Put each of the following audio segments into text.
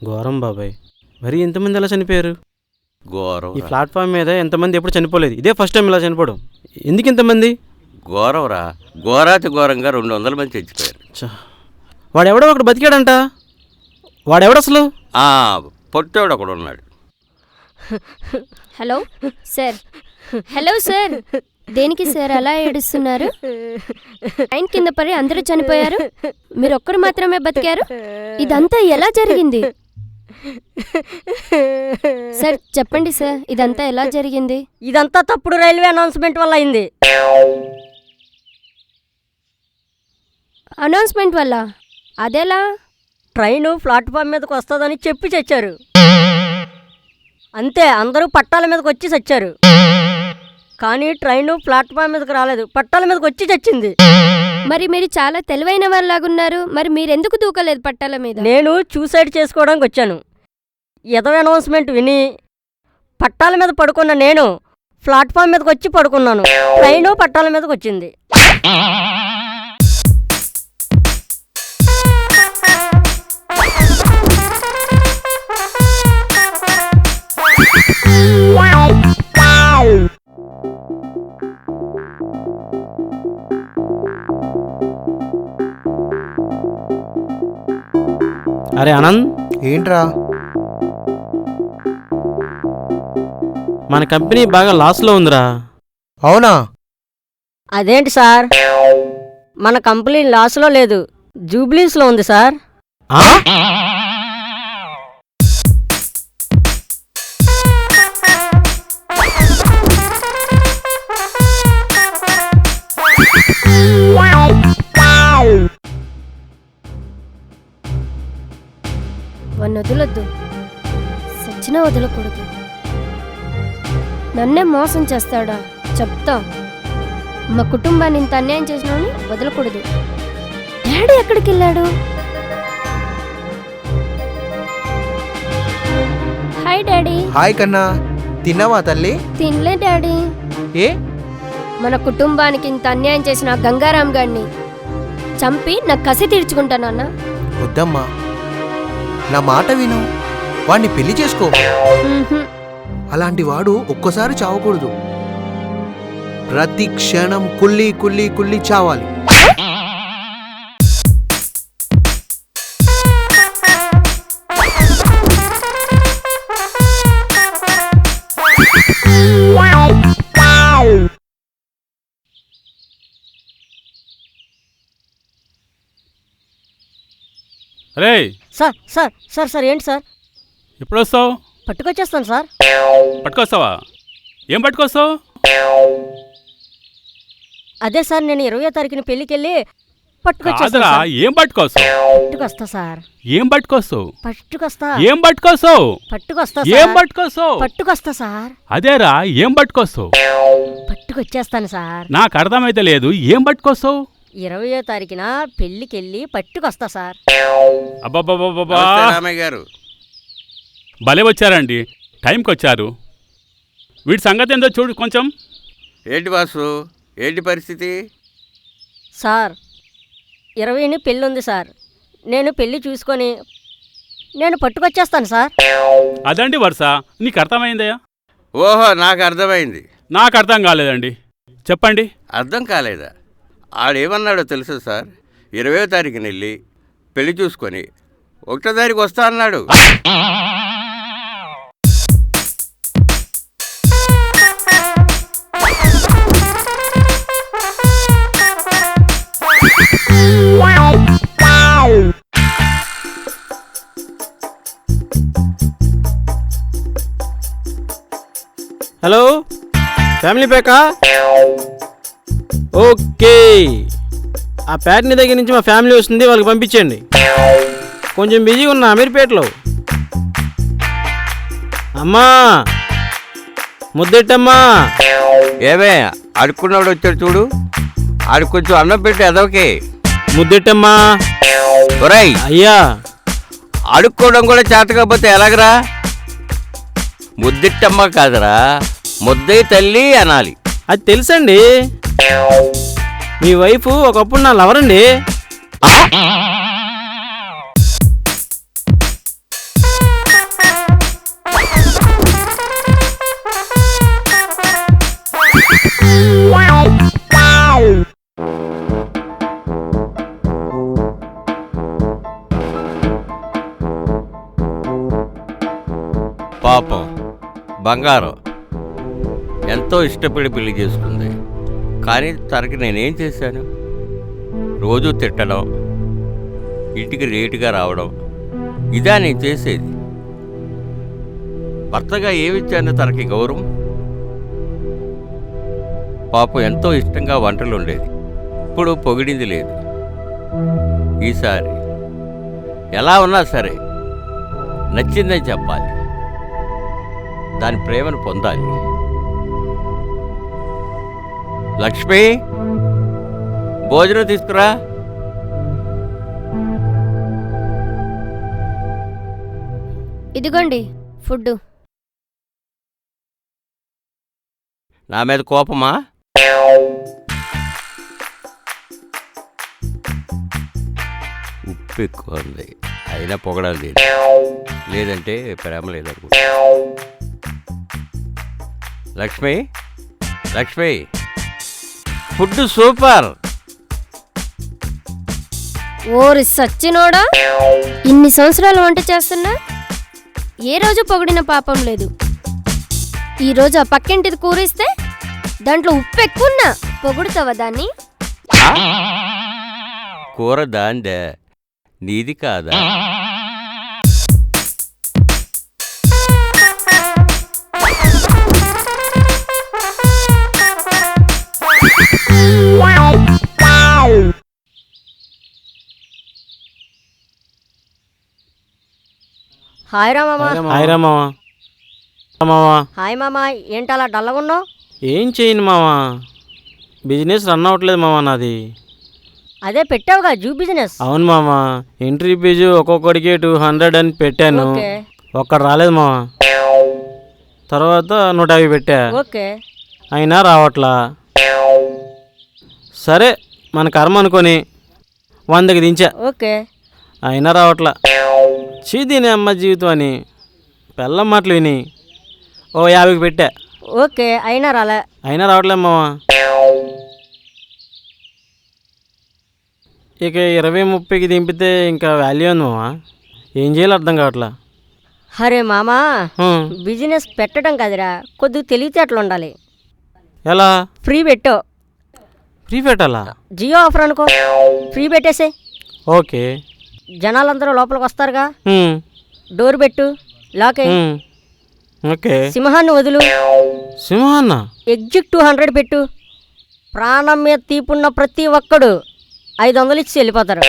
ఘోరం బాబాయ్, మరి ఎంతమంది అలా చనిపోయారు? ఘోరం. ఈ ప్లాట్ఫామ్ మీద ఎంతమంది ఎప్పుడు చనిపోలేదు, ఇదే ఫస్ట్ టైం ఇలా చనిపోవడం. ఎందుకు ఇంతమంది? ఘోరంరా, ఘోరాతి ఘోరంగా 200 మంది చచ్చిపోయారు. వాడెవడో ఒకడు బతికాడంట. వాడెవడు అసలు? పొట్టోడు ఒకడు ఉన్నాడు. Hello sir. Hello sir. దేనికి సార్ అలా ఏడుస్తున్నారు? ట్రైన్ కింద పడి అందరూ చనిపోయారు, మీరు ఒక్కరు మాత్రమే బతికారు. ఇదంతా ఎలా జరిగింది సార్? చెప్పండి సార్, ఇదంతా ఎలా జరిగింది? ఇదంతా తప్పుడు రైల్వే అనౌన్స్మెంట్ వల్ల అయింది. అనౌన్స్మెంట్ వల్ల? అదెలా? ట్రైను ప్లాట్ఫామ్ మీదకి వస్తుందని చెప్పి చచ్చారు. అంతే, అందరూ పట్టాల మీదకి వచ్చి చచ్చారు. కానీ ట్రైను ప్లాట్ఫామ్ మీదకి రాలేదు, పట్టాల మీదకి వచ్చి చచ్చింది. మరి మీరు చాలా తెలివైన వాళ్ళలాగున్నారు, మరి మీరెందుకు దూకలేదు పట్టాల మీద? నేను సూసైడ్ చేసుకోవడానికి వచ్చాను. ఎదవ అనౌన్స్మెంట్ విని పట్టాల మీద పడుకున్న నేను ప్లాట్ఫామ్ మీదకి వచ్చి పడుకున్నాను. ట్రైను పట్టాల మీదకి వచ్చింది. అరే ఆనంద్, ఏంట్రా? మన కంపెనీ బాగా లాస్లో ఉందిరా. అవునా? అదేంటి సార్, మన కంపెనీ లాస్లో లేదు, జూబ్లీస్లో ఉంది సార్. వాడిని వదలొద్దు, సచ్చినా వదలకూడదు. నన్నే మోసం చేస్తాడా చెప్తా. మా కుటుంబాన్ని ఇంత అన్యాయం చేసినాని వదలకూడదు. డాడీ ఎక్కడికి వెళ్ళాడు? Hi daddy. హాయ్ కన్నా, తిన్నావా తల్లి? తినలే డాడీ. ఏ? మన కుటుంబానికి ఇంత అన్యాయం చేసిన గంగారాం గారిని చంపి నాకు కసి తీర్చుకుంటానన్నా. వద్దమ్మా, నా మాట విను, వాణ్ణి పెళ్లి చేసుకో. అలాంటి వాడు ఒక్కసారి చావకూడదు, ప్రతి క్షణం కుళ్ళి కుళ్ళి కుళ్ళి చావాలి. అరే సార్ సార్ సార్ సార్ ఏంటి సార్? ఎప్పుడు వస్తావు? పట్టుకొచ్చేస్తాను సార్. పట్టుకొస్తావా? ఏం పట్టుకొస్తావు? అదే సార్, నేను 20వ తారీఖున పెళ్లికి వెళ్ళి పట్టుకొచ్చేస్తాను కాదురా, సార్. ఏం పట్టుకొస్తావు? పట్టుకొస్తా సార్. ఏం పట్టుకొస్తావు? పట్టుకొస్తా. ఏం పట్టుకొస్తావు? పట్టుకొస్తా ఏం సార్. పట్టుకొస్తావు? పట్టుకొస్తా సార్. అదేరా, ఏం పట్టుకొస్తావు? పట్టుకొచ్చేస్తాను సార్. నాకు అర్థమైతే లేదు, ఏం పట్టుకొస్తావు? 20వ తారీఖున పెళ్లికి వెళ్ళి పట్టుకొస్తా సార్. అబ్బాబ్బాబ్బా, నమస్తే రామయ్య గారు. భలే వచ్చారండి, టైంకి వచ్చారు. వీడి సంగతి ఏందో చూడు కొంచెం. ఏంటి బాసు, ఏంటి పరిస్థితి? సార్ 20ని పెళ్ళి ఉంది సార్. నేను పెళ్ళి చూసుకొని నేను పట్టుకొచ్చేస్తాను సార్. అదండి వరుస, నీకు అర్థమైందయ్యా? ఓహో, నాకు అర్థమైంది. నాకు అర్థం కాలేదండి, చెప్పండి. అర్థం కాలేదా? ఆడేమన్నాడో తెలుసు సార్, 20వ తారీఖున వెళ్ళి పెళ్లి చూసుకొని 1వ తారీఖు వస్తా అన్నాడు. Hello, family ప్యాకా? ఓకే, ఆ ప్యాట్ని దగ్గర నుంచి మా ఫ్యామిలీ వస్తుంది, వాళ్ళకి పంపించండి. కొంచెం బిజీగా ఉన్నా అమీర్పేటలో. అమ్మా, ముద్దెట్టమ్మా. ఏమే అడుక్కున్నాడు వచ్చాడు చూడు, ఆడు కొంచెం అన్నం పెట్టి ఎదవకి. ముద్దెట్టమ్మా. ఒరేయ్, అయ్యా, అడుక్కోవడం కూడా చేత కాకపోతే ఎలాగరా? ముద్దిట్టమ్మ కాదురా, ముద్దయ్య తల్లి అనాలి. అది తెలుసండి. మీ వైఫ్ ఒకప్పుడు నా లవర్ అండి. పాపం బంగారం ఎంతో ఇష్టపడి పెళ్లి చేసుకుంది. కానీ తనకి నేనేం చేశాను? రోజు తిట్టడం, ఇంటికి లేటుగా రావడం, ఇదా నేను చేసేది? భర్తగా ఏమిచ్చాను తనకి గౌరవం? పాపం ఎంతో ఇష్టంగా వంటలు ఉండేది, ఇప్పుడు పొగిడింది లేదు. ఈసారి ఎలా ఉన్నా సరే నచ్చిందని చెప్పాలి, దాని ప్రేమను పొందాలి. లక్ష్మి, భోజనం తీసుకురా. ఇదిగోండి ఫుడ్. నా మీద కోపమా? ఉప్పు ఎక్కువ ఉంది, అయినా పొగడాలి, లేదంటే ప్రేమ లేదనుకో. Lakshmi, Lakshmi, food super. ఓరి సచ్చినోడా, ఇన్ని సంవత్సరాలు వంట చేస్తున్నా ఏ రోజు పొగిడిన పాపం లేదు. ఈరోజు ఆ పక్కింటిది కూరిస్తే దాంట్లో ఉప్పు ఎక్కువన్నా పొగుడుతావా దాన్ని? కూర దాందే, నీది కాదా? హాయ్ రా మామా. హాయ్ రా మావా. మావా, హాయ్ మామా, ఏంటి అలా డల్లగా ఉన్నావు? ఏం చేయను మావా, బిజినెస్ రన్ అవ్వట్లేదు మావా నాది. అదే పెట్టావుగా జూ బిజినెస్. అవును మావా, ఎంట్రీ ఫీజు ఒక్కొక్కడికి 200 అని పెట్టాను. ఓకే ఒక్కడు రాలేదు మావా. తర్వాత 150 పెట్టా, ఓకే. అయినా రావట్లా. సరే మన కర్మ అనుకొని 100కి దించా, ఓకే. అయినా రావట్లా. చీదీని అమ్మ జీవితం అని పెళ్ళం మాటలు విని 50కి పెట్టా, ఓకే, అయినా రాలే. అయినా రావట్లేదు మావా. ఇక 20-30కి దింపితే ఇంకా వాల్యూ ఉంది మావా, ఏం చేయాలో అర్థం కావట్లా. అరే మామా, హ్మ్. బిజినెస్ పెట్టడం కదరా, కొద్దిగా తెలివితేటలు ఉండాలి. ఎలా? ఫ్రీ పెట్టు. ఫ్రీ పెట్టాలా? జియో ఆఫర్ అనుకో, ఫ్రీ పెట్టేసే. ఓకే. జనాలందరూ లోపలికి వస్తారుగా. హ్మ్. డోర్ పెట్టు, లాక్ అయ్యి. హ్మ్. ఓకే. సింహాన్ని వదులు, సింహన్న ఎగ్జిట్ 200 పెట్టు. ప్రాణం మీద తీపున్న ప్రతి ఒక్కడు 500 ఇచ్చి వెళ్ళిపోతారు.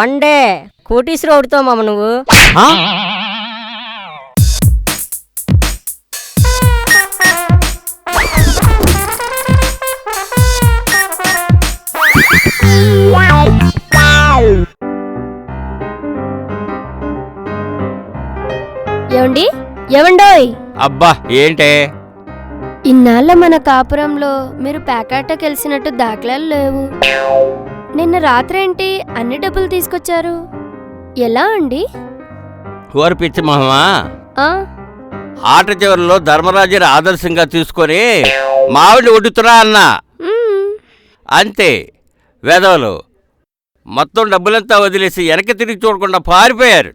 వన్ డే కోటీశ్వరు అవుతావు మామ నువ్వు. ఆ? ఏమండి, ఏమండోయ్, అబ్బా ఏంటే? ఇన్నాళ్ళ మన కాపురంలో మీరు ప్యాకాట కలిసినట్టు దాఖలాలు లేవు. నిన్న రాత్రేంటి అన్ని డబ్బులు తీసుకొచ్చారు, ఎలా అండి? ఓరి పిచ్చి మహమా, ఆ ఆట చివరిలో ధర్మరాజుని ఆదర్శంగా తీసుకొని మావిడి ఒడ్డుతురా అన్నా, మ్మ్. అంతే. వెధవలు మొత్తం డబ్బులంతా వదిలేసి వెనక్కి తిరిగి చూడకుండా పారిపోయారు.